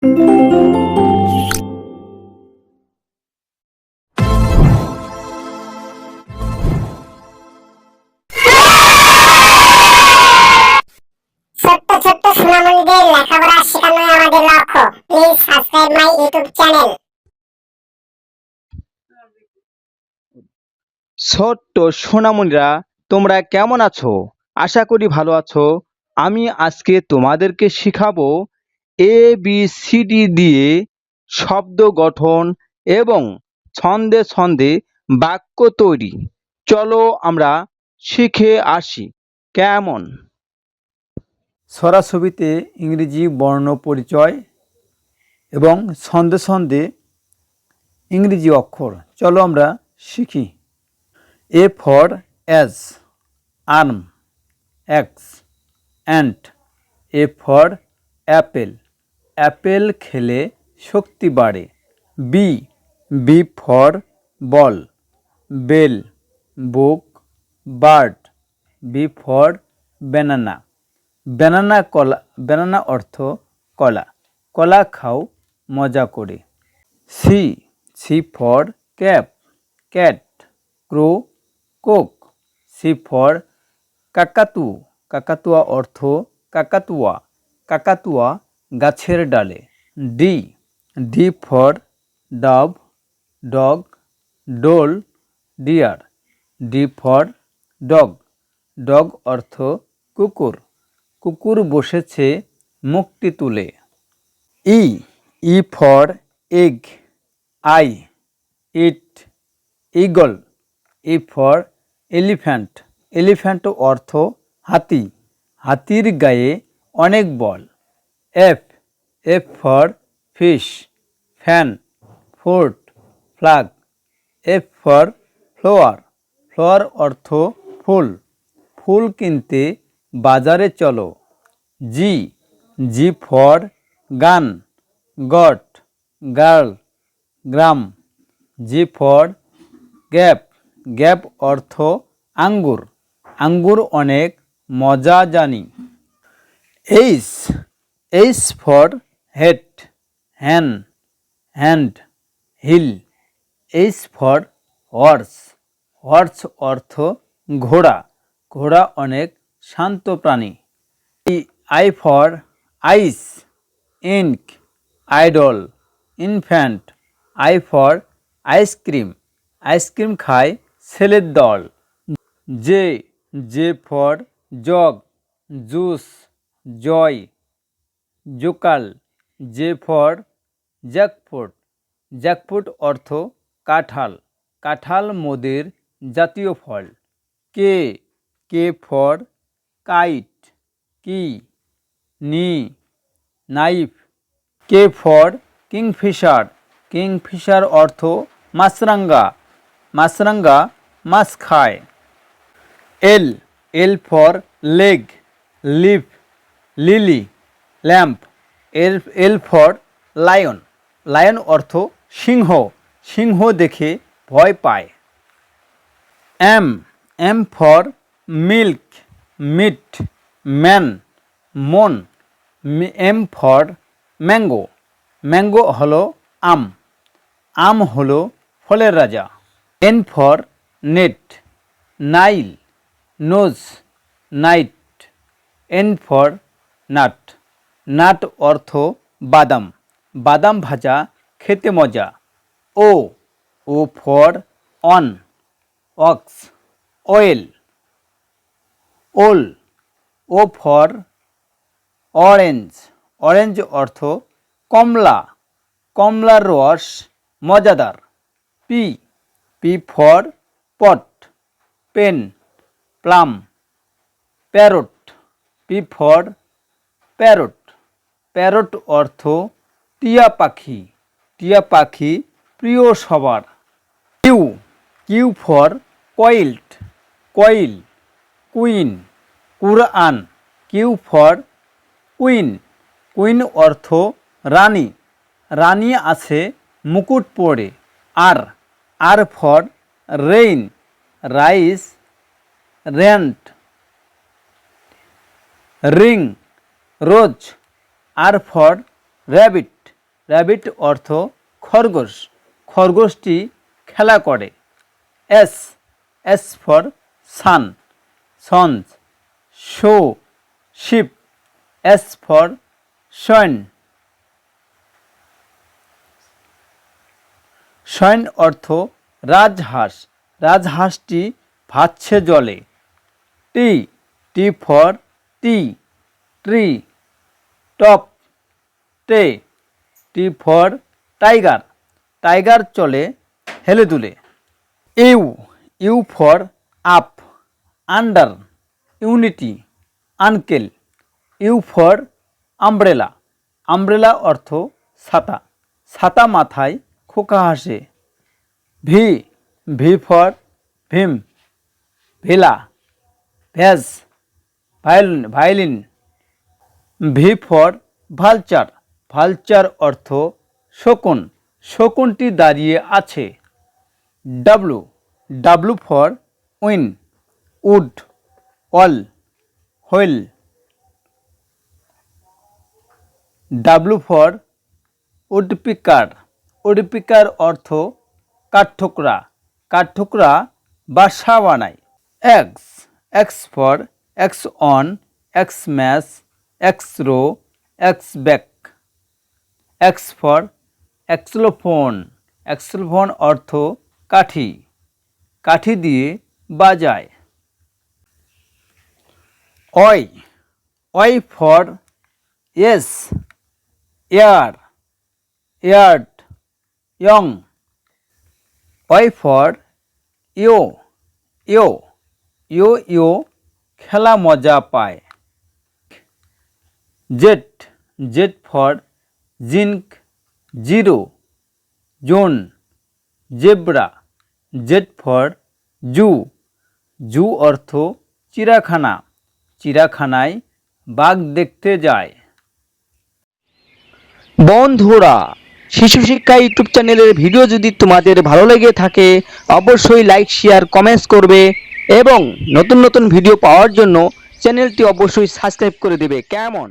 ছোট্ট ছোট্ট সোনামণিদের লেখাপড়া শেখানোই আমাদের লক্ষ্য। Please subscribe my YouTube channel. ছোট্ট সোনামণিরা, তোমরা কেমন আছো? আশা করি ভালো আছো। আমি আজকে তোমাদেরকে শিখাবো ABCD দিয়ে শব্দ গঠন এবং ছন্দে ছন্দে বাক্য তৈরি। চলো আমরা শিখে আসি। কেমন? ছড়াছবিতে ইংরেজি বর্ণ পরিচয় এবং ছন্দে ছন্দে ইংরেজি অক্ষর। চলো আমরা শিখি। A for as, arm, X, ant. A for apple, apple খেলে শক্তি বাড়ে। B for ball, bell, book, bird. B for banana, banana অর্থ কলা, কলা খাও মজা করে। C for cap, cat, crow, coke. C for কাকাতুয়া অর্থ কাকাতুয়া গাছের ডালে। D for dab, dog, doll, deer. D for dog অর্থ কুকুর বসেছে মুখটি তুলে। E for egg, eye, eat, eagle. E for elephant অর্থ হাতি, হাতির গায়ে অনেক বল। F for fish, fan, fort, flag. F for flower অর্থ ফুল কিনতে বাজারে চলো। G for gun, got, girl, gram. G for grape অর্থ আঙ্গুর অনেক মজা জানি। H for head, hand, hill. H for horse অর্থ ঘোড়া অনেক শান্ত প্রাণী। I for ice, ink, idol, infant. I for ice cream খায় ছেলের দল। J for jug, juice, joy, জোকাল. J for জ্যাকফ্রুট অর্থ কাঁঠাল মোদের জাতীয় ফল। K for কাইট, কি, নি, নাইফ. K for কিংফিশার অর্থ মাছরাঙা মাছ খায়। L for leg, leaf, lily, lamp. L for lion অর্থ সিংহ দেখে ভয় পায়। M for milk, meat, man, মন. M for ম্যাঙ্গো হলো আম হলো ফলের রাজা। N for net, Nile, nose, night. N for nut অর্থ বাদাম ভাজা খেতে মজা। O for ox, oil, owl. O for orange অর্থ কমলার রস মজাদার। P for pot, pen, plum, parrot. P for parrot অর্থ টিয়া পাখি প্রিয় সবার। Q for coil, queen, Quran. Q for queen অর্থ রানী আছে মুকুট পরে। R for rain, rice, rent, ring, rose. R for rabbit, rabbit অর্থ খরগোশ, খরগোশটি খেলা করে। S, S for sun, sons. Show, ship, S for swan, swan অর্থ রাজহাঁস, রাজহাঁসটি ভাসছে জলে। T, T for tea, tree. Top, টে, টি ফর টাইগার, টাইগার চলে হেলে দুলে। U, U for up, under. Unity, uncle. U for umbrella, umbrella অর্থ ছাতা, ছাতা মাথায় খোকা হাসে। ভি, ভি ফর ভীম, villa. Veg, violin, violin. V for vulture, vulture অর্থ শকুন, শকুনটি দাঁড়িয়ে আছে। W, W for win, wood, wall, wheel. W for woodpecker, woodpecker অর্থ কাঠঠোকরা, কাঠঠোকরা বাসা বানায়। এক্স, এক্স ফর এক্স অন, এক্স ম্যাশ, এক্স রো, এক্স ব্যাক। এক্স ফর এক্সলোফোন, এক্সলোফোন অর্থ কাঠি, কাঠি দিয়ে বাজায়। Y, Y for yes, year, yard, young. Y for ইও, ইও, ইও, ইও খেলা মজা পায়। Z, Z for zinc, zero, zone, zebra. Z for zoo, zoo অর্থ চিড়াখানা, চিড়াখানায় বাঘ দেখতে যায়। বন্ধুরা, শিশু শিক্ষা ইউটিউব চ্যানেলের ভিডিও যদি তোমাদের ভালো লেগে থাকে অবশ্যই লাইক, শেয়ার, কমেন্টস করবে এবং নতুন নতুন ভিডিও পাওয়ার জন্য চ্যানেলটি অবশ্যই সাবস্ক্রাইব করে দেবে। কেমন?